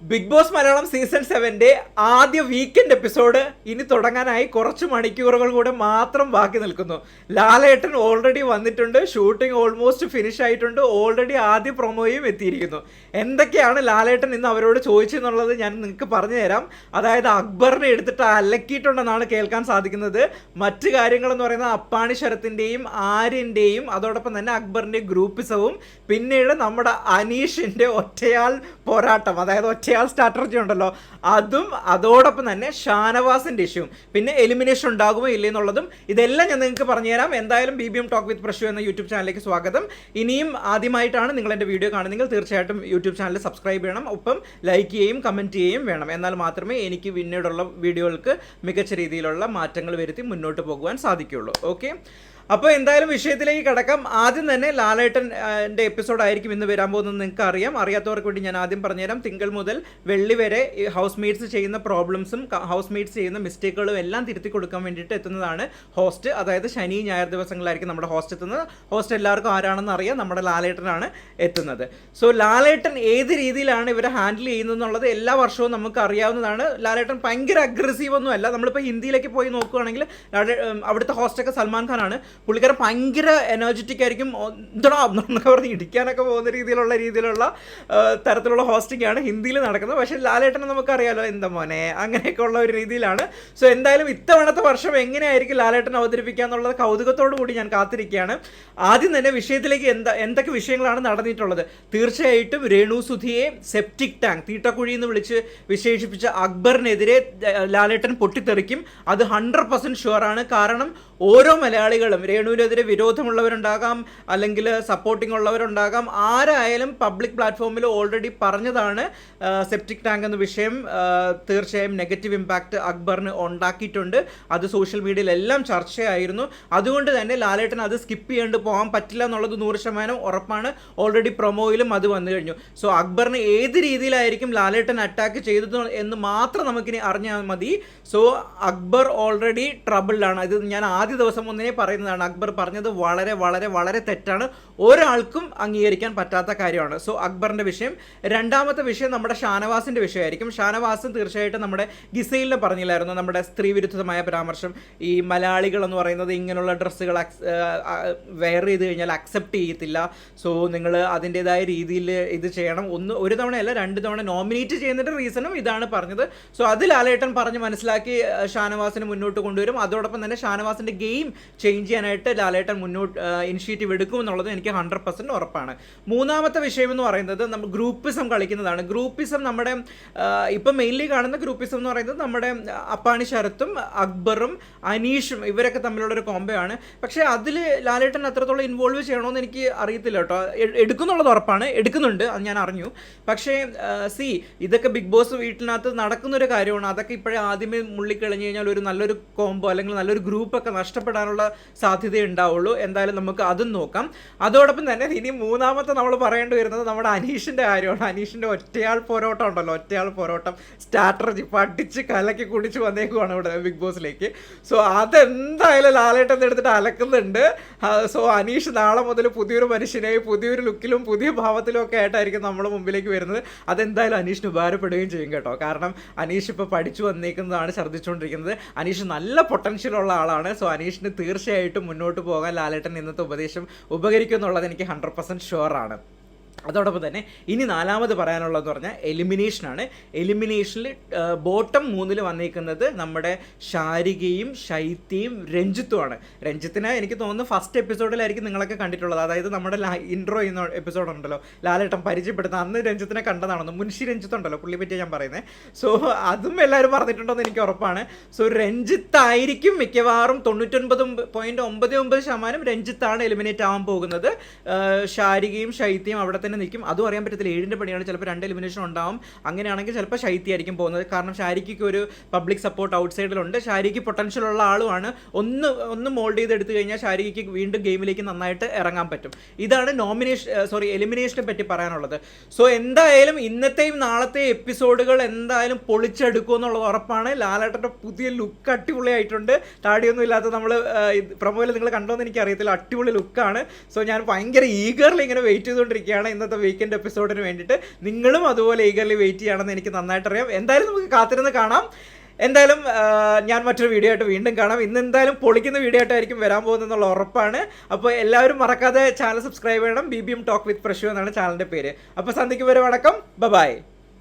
Big boss Malayalam season 7 ആദ്യ weekend episode ഇനി തുടങ്ങാനായി കുറച്ച് മണിക്കൂറുകൾ കൂടെ മാത്രം ബാക്കി നിൽക്കുന്നു. ലാലേട്ടൻ ഓൾറെഡി വന്നിട്ടുണ്ട്, ഷൂട്ടിംഗ് ഓൾമോസ്റ്റ് ഫിനിഷ് ആയിട്ടുണ്ട്, ഓൾറെഡി ആദ്യ പ്രൊമോയും എത്തിയിരിക്കുന്നു. എന്തൊക്കെയാണ് ലാലേട്ടൻ ഇന്ന് അവരോട് ചോദിച്ചെന്നുള്ളത് ഞാൻ നിങ്ങൾക്ക് പറഞ്ഞു തരാം. അതായത് അക്ബറിനെ എടുത്തിട്ട് അലക്കിയിട്ടുണ്ടെന്നാണ് കേൾക്കാൻ സാധിക്കുന്നത്. മറ്റു കാര്യങ്ങളെന്ന് പറയുന്നത് അപ്പാണി ശരത്തിൻ്റെയും ആര്യൻ്റെയും അതോടൊപ്പം തന്നെ അക്ബറിൻ്റെ ഗ്രൂപ്പിസവും പിന്നീട് നമ്മുടെ അനീഷിൻ്റെ ഒറ്റയാൾ പോരാട്ടം, അതായത് ഒറ്റയാൾ സ്ട്രാറ്റജി ഉണ്ടല്ലോ അതും, അതോടൊപ്പം തന്നെ ഷാനവാസിന്റെ ഇഷ്യൂവും, പിന്നെ എലിമിനേഷൻ ഉണ്ടാകുമോ ഇല്ലേ എന്നുള്ളതും ഇതെല്ലാം ഞാൻ നിങ്ങൾക്ക് പറഞ്ഞുതരാം. എന്തായാലും BBM ടോക്ക് വിത്ത് പ്രശു എന്ന യൂട്യൂബ് ചാനലിലേക്ക് സ്വാഗതം. ഇനിയും ആദ്യമായിട്ടാണ് നിങ്ങൾ എൻ്റെ വീഡിയോ കാണുന്നെങ്കിൽ തീർച്ചയായിട്ടും യൂട്യൂബ് ചാനൽ സബ്സ്ക്രൈബ് ചെയ്യണം, ഒപ്പം ലൈക്ക് ചെയ്യുകയും കമൻറ്റ് ചെയ്യുകയും വേണം. എന്നാൽ മാത്രമേ എനിക്ക് പിന്നീടുള്ള വീഡിയോകൾക്ക് മികച്ച രീതിയിലുള്ള മാറ്റങ്ങൾ വരുത്തി മുന്നോട്ട് പോകുവാൻ സാധിക്കുകയുള്ളൂ. ഓക്കെ, അപ്പോൾ എന്തായാലും വിഷയത്തിലേക്ക് കടക്കാം. ആദ്യം തന്നെ ലാലേട്ടൻ്റെ എപ്പിസോഡായിരിക്കും ഇന്ന് വരാൻ പോകുന്നത്. നിങ്ങൾക്ക് അറിയാം, അറിയാത്തവർക്ക് വേണ്ടി ഞാൻ ആദ്യം പറഞ്ഞുതരാം. തിങ്കൾ മുതൽ വെള്ളി വരെ ഈ ഹൗസ് മേറ്റ്സ് ചെയ്യുന്ന പ്രോബ്ലംസും ഹൗസ് മേറ്റ്സ് ചെയ്യുന്ന മിസ്റ്റേക്കുകളും എല്ലാം തിരുത്തി കൊടുക്കാൻ വേണ്ടിയിട്ട് എത്തുന്നതാണ് ഹോസ്റ്റ്. അതായത് ശനി ഞായർ ദിവസങ്ങളായിരിക്കും നമ്മുടെ ഹോസ്റ്റ് എത്തുന്നത്. ഹോസ്റ്റ് എല്ലാവർക്കും ആരാണെന്ന് അറിയാം, നമ്മുടെ ലാലേട്ടനാണ് എത്തുന്നത്. സോ ലാലേട്ടൻ ഏത് രീതിയിലാണ് ഇവരെ ഹാൻഡിൽ ചെയ്യുന്നത് എന്നുള്ളത് എല്ലാ വർഷവും നമുക്ക് അറിയാവുന്നതാണ്. ലാലേട്ടൻ ഭയങ്കര അഗ്രസീവ് ഒന്നും അല്ല. നമ്മളിപ്പോൾ ഹിന്ദിയിലേക്ക് പോയി നോക്കുകയാണെങ്കിൽ അവിടുത്തെ ഹോസ്റ്റൊക്കെ സൽമാൻ ഖാനാണ്. പുള്ളിക്കാരൻ ഭയങ്കര എനർജറ്റിക് ആയിരിക്കും, എന്താ എന്നൊക്കെ പറഞ്ഞ് ഇടിക്കാനൊക്കെ പോകുന്ന രീതിയിലുള്ള തരത്തിലുള്ള ഹോസ്റ്റിംഗ് ആണ് ഹിന്ദിയിൽ നടക്കുന്നത്. പക്ഷേ ലാലേട്ടനെ നമുക്കറിയാലോ, എന്താ മോനെ അങ്ങനെയൊക്കെ ഉള്ള ഒരു രീതിയിലാണ്. സോ എന്തായാലും ഇത്തവണത്തെ വർഷം എങ്ങനെയായിരിക്കും ലാലേട്ടൻ അവതരിപ്പിക്കുക എന്നുള്ളത് കൗതുകത്തോടു കൂടി ഞാൻ കാത്തിരിക്കുകയാണ്. ആദ്യം തന്നെ വിഷയത്തിലേക്ക് എന്തൊക്കെ വിഷയങ്ങളാണ് നടന്നിട്ടുള്ളത്. തീർച്ചയായിട്ടും രേണു സുധിയെ സെപ്റ്റിക് ടാങ്ക്, തീട്ടക്കുഴി എന്ന് വിളിച്ച് വിശേഷിപ്പിച്ച അക്ബറിനെതിരെ ലാലേട്ടൻ പൊട്ടിത്തെറിക്കും. അത് 100% ഷുവറാണ്. കാരണം ഓരോ മലയാളികളും രേണുവിനെതിരെ വിരോധമുള്ളവരുണ്ടാകാം, അല്ലെങ്കിൽ സപ്പോർട്ടിംഗ് ഉള്ളവരുണ്ടാകാം, ആരായാലും പബ്ലിക് പ്ലാറ്റ്ഫോമിൽ ഓൾറെഡി പറഞ്ഞതാണ് സെപ്റ്റിക് ടാങ്ക് എന്ന വിഷയം തീർച്ചയായും നെഗറ്റീവ് ഇമ്പാക്റ്റ് അക്ബറിന് ഉണ്ടാക്കിയിട്ടുണ്ട്. അത് സോഷ്യൽ മീഡിയയിലെല്ലാം ചർച്ചയായിരുന്നു. അതുകൊണ്ട് തന്നെ ലാലേട്ടൻ അത് സ്കിപ്പ് ചെയ്യേണ്ടി പോകാൻ പറ്റില്ല എന്നുള്ളത് 100% ഉറപ്പാണ്. ഓൾറെഡി പ്രൊമോയിലും അത് വന്നു കഴിഞ്ഞു. സോ അക്ബറിന് ഏത് രീതിയിലായിരിക്കും ലാലേട്ടൻ അറ്റാക്ക് ചെയ്തത് എന്ന് മാത്രം നമുക്കിനി അറിഞ്ഞാൽ മതി. സോ അക്ബർ ഓൾറെഡി ട്രബിളിലാണ്. ഇത് ഞാൻ ആദ്യ ദിവസം ഒന്നിനെ പറയുന്നതാണ്. അക്ബർ പറഞ്ഞത് വളരെ വളരെ വളരെ തെറ്റാണ്, ഒരാൾക്കും അംഗീകരിക്കാൻ പറ്റാത്ത കാര്യമാണ്. സോ അക്ബറിന്റെ വിഷയം. രണ്ടാമത്തെ വിഷയം നമ്മുടെ ഷാനവാസിന്റെ വിഷയമായിരിക്കും. ഷാനവാസും തീർച്ചയായിട്ടും നമ്മുടെ ഗിസൈലിനെ പറഞ്ഞില്ലായിരുന്നു, നമ്മുടെ സ്ത്രീ വിരുദ്ധമായ പരാമർശം. ഈ മലയാളികൾ എന്ന് പറയുന്നത് ഇങ്ങനെയുള്ള ഡ്രസ്സുകൾ വെയർ ചെയ്ത് കഴിഞ്ഞാൽ അക്സെപ്റ്റ് ചെയ്യത്തില്ല. സോ നിങ്ങൾ അതിൻ്റെതായ രീതിയിൽ ഇത് ചെയ്യണം. ഒരു തവണയല്ല 2 തവണ നോമിനേറ്റ് ചെയ്യുന്നതിൻ്റെ റീസണും ഇതാണ് പറഞ്ഞത്. സോ അത് ലാലേട്ടൻ പറഞ്ഞ് മനസ്സിലാക്കി ഷാനവാസിനെ മുന്നോട്ട് കൊണ്ടുവരും. അതോടൊപ്പം തന്നെ ഷാനവാസിന്റെ ഗെയിം ചേഞ്ച് ചെയ്യാനായിട്ട് ലാലേട്ടൻ ഇനിഷ്യേറ്റീവ് എടുക്കും എന്നുള്ളത് എനിക്ക് 100% ഉറപ്പാണ്. മൂന്നാമത്തെ വിഷയം എന്ന് പറയുന്നത് നമ്മൾ ഗ്രൂപ്പിസം കളിക്കുന്നതാണ്. ഗ്രൂപ്പിസം നമ്മുടെ ഇപ്പം മെയിൻലി കാണുന്ന ഗ്രൂപ്പിസം എന്ന് പറയുന്നത് നമ്മുടെ അപ്പാണി ശരത്തും അക്ബറും അനീഷും ഇവരൊക്കെ തമ്മിലുള്ളൊരു കോംബോ ആണ്. പക്ഷേ അതിൽ ലാലേട്ടൻ അത്രത്തോളം ഇൻവോൾവ് ചെയ്യണമെന്ന് എനിക്ക് അറിയത്തില്ല കേട്ടോ. എടുക്കുന്നുള്ളത് ഉറപ്പാണ്, എടുക്കുന്നുണ്ട്, അത് ഞാൻ അറിഞ്ഞു. പക്ഷേ ഇതൊക്കെ ബിഗ് ബോസ് വീട്ടിനകത്ത് നടക്കുന്നൊരു കാര്യമാണ്. അതൊക്കെ ഇപ്പോഴേ ആദ്യമേ മുള്ളിക്കളഞ്ഞു കഴിഞ്ഞാൽ ഒരു നല്ലൊരു കോംബോ അല്ലെങ്കിൽ നല്ലൊരു ഗ്രൂപ്പൊക്കെ നഷ്ടപ്പെടാനുള്ള സാധ്യത ഉണ്ടാവുള്ളൂ. എന്തായാലും നമുക്ക് അതും നോക്കാം. അതോടൊപ്പം തന്നെ ഇനി മൂന്നാമത്തെ നമ്മൾ പറയേണ്ടി വരുന്നത് നമ്മുടെ അനീഷിൻ്റെ കാര്യമാണ്. അനീഷിൻ്റെ ഒറ്റയാൾ പോരാട്ടം ഉണ്ടല്ലോ, ഒറ്റയാൾ പോരാട്ടം സ്ട്രാറ്റജി പഠിച്ച് കലക്കി കുടിച്ച് വന്നേക്കുവാണ് ഇവിടെ ബിഗ് ബോസിലേക്ക്. സോ അതെന്തായാലും ലാലേട്ടൻ എടുത്തിട്ട് അലക്കുന്നുണ്ട്. സോ അനീഷ് നാളെ മുതൽ പുതിയൊരു മനുഷ്യനായി പുതിയൊരു ലുക്കിലും പുതിയ ഭാവത്തിലും ഒക്കെ ആയിട്ടായിരിക്കും നമ്മുടെ മുമ്പിലേക്ക് വരുന്നത്. അതെന്തായാലും അനീഷിന് ഉപകാരപ്പെടുകയും ചെയ്യും കേട്ടോ. കാരണം അനീഷ് ഇപ്പോൾ പഠിച്ചു വന്നേക്കുന്നതാണ്, ഛർദ്ദിച്ചുകൊണ്ടിരിക്കുന്നത്. അനീഷ് നല്ല പൊട്ടൻഷ്യലുള്ള ആളാണ്. സോ അനീഷിന് തീർച്ചയായിട്ടും മുന്നോട്ട് പോകാൻ ലാലേട്ടൻ ഇന്നത്തെ ഉപദേശം ഉപകരിക്കും എന്നുള്ളത് എനിക്ക് 100% ഷുവറാണ്. അതോടൊപ്പം തന്നെ ഇനി നാലാമത് പറയാനുള്ളതെന്ന് പറഞ്ഞാൽ എലിമിനേഷനാണ്. എലിമിനേഷനിൽ ബോട്ടം 3 വന്നിരിക്കുന്നത് നമ്മുടെ ശാരികയും ശൈത്യയും രഞ്ജിത്തുമാണ്. രഞ്ജിത്തിനെ എനിക്ക് തോന്നുന്നു ഫസ്റ്റ് എപ്പിസോഡിലായിരിക്കും നിങ്ങളൊക്കെ കണ്ടിട്ടുള്ളത്. അതായത് നമ്മുടെ ഇൻട്രോ ചെയ്യുന്ന എപ്പിസോഡ് ഉണ്ടല്ലോ, ലാലേട്ടൻ പരിചയപ്പെടുത്തുന്ന അന്ന് രഞ്ജിത്തിനെ കണ്ടതാണെന്ന്. മുൻഷി രഞ്ജിത്ത് ഉണ്ടല്ലോ, പുള്ളിയെ പറ്റിയാണ് ഞാൻ പറയുന്നത്. സോ അതും എല്ലാവരും പറഞ്ഞിട്ടുണ്ടോയെന്ന് എനിക്ക് ഉറപ്പാണ്. സോ രഞ്ജിത്തായിരിക്കും മിക്കവാറും 99.99% രഞ്ജിത്താണ് എലിമിനേറ്റ് ആവാൻ പോകുന്നത്. ശാരികയും ശൈത്യയും അവിടെ തന്നെ നിൽക്കും. അതും അറിയാൻ പറ്റത്തില്ല, 7ന്റെ പണിയാണ്. ചിലപ്പോൾ 2 എലിമിനേഷൻ ഉണ്ടാവും. അങ്ങനെയാണെങ്കിൽ ചിലപ്പോൾ ശൈത്യായിരിക്കും പോകുന്നത്. കാരണം ഷാരിക്ക് ഒരു പബ്ലിക് സപ്പോർട്ട് ഔട്ട് സൈഡിലുണ്ട്. ഷാരിക്ക് പൊട്ടൻഷ്യൽ ഉള്ള ആളുമാണ്. ഒന്ന് മോൾഡ് ചെയ്തെടുത്തു കഴിഞ്ഞാൽ ഷാരിക്ക് വീണ്ടും ഗെയിമിലേക്ക് നന്നായിട്ട് ഇറങ്ങാൻ പറ്റും. ഇതാണ് എലിമിനേഷനെ പറ്റി പറയാനുള്ളത്. സോ എന്തായാലും ഇന്നത്തെയും നാളത്തെ എപ്പിസോഡുകൾ എന്തായാലും പൊളിച്ചെടുക്കും എന്നുള്ളത് ഉറപ്പാണ്. ലാലേട്ടൻ്റെ പുതിയ ലുക്ക് അടിപൊളിയായിട്ടുണ്ട്. താടിയൊന്നും ഇല്ലാത്ത നമ്മൾ പ്രൊമോയിൽ നിങ്ങൾ കണ്ടോന്ന് എനിക്ക് അറിയത്തില്ല, അടിപൊളി ലുക്കാണ്. സോ ഞാൻ ഭയങ്കര ഈഗർലി ഇങ്ങനെ വെയിറ്റ് ചെയ്തുകൊണ്ടിരിക്കുകയാണ്. ഇന്നത്തെ വീക്കെൻഡ് എപ്പിസോഡിന് വേണ്ടിയിട്ട്. നിങ്ങളും അതുപോലെ ഈഗർലി വെയിറ്റ് ചെയ്യണമെന്ന് എനിക്ക് നന്നായിട്ട് അറിയാം. എന്തായാലും നമുക്ക് കാത്തിരുന്ന് കാണാം. എന്തായാലും ഞാൻ മറ്റൊരു വീഡിയോ ആയിട്ട് വീണ്ടും കാണാം. ഇന്ന് എന്തായാലും പൊളിക്കുന്ന വീഡിയോ ആയിട്ടായിരിക്കും വരാൻ പോകുന്നതെന്നുള്ള ഉറപ്പാണ്. അപ്പോൾ എല്ലാവരും മറക്കാതെ ചാനൽ സബ്സ്ക്രൈബ് ചെയ്യണം. BBM ടോക്ക് വിത്ത് പ്രശു എന്നാണ് ചാനലിൻ്റെ പേര്. അപ്പോൾ സന്ധ്യയ്ക്ക് വരെ വണക്കം. ബൈ.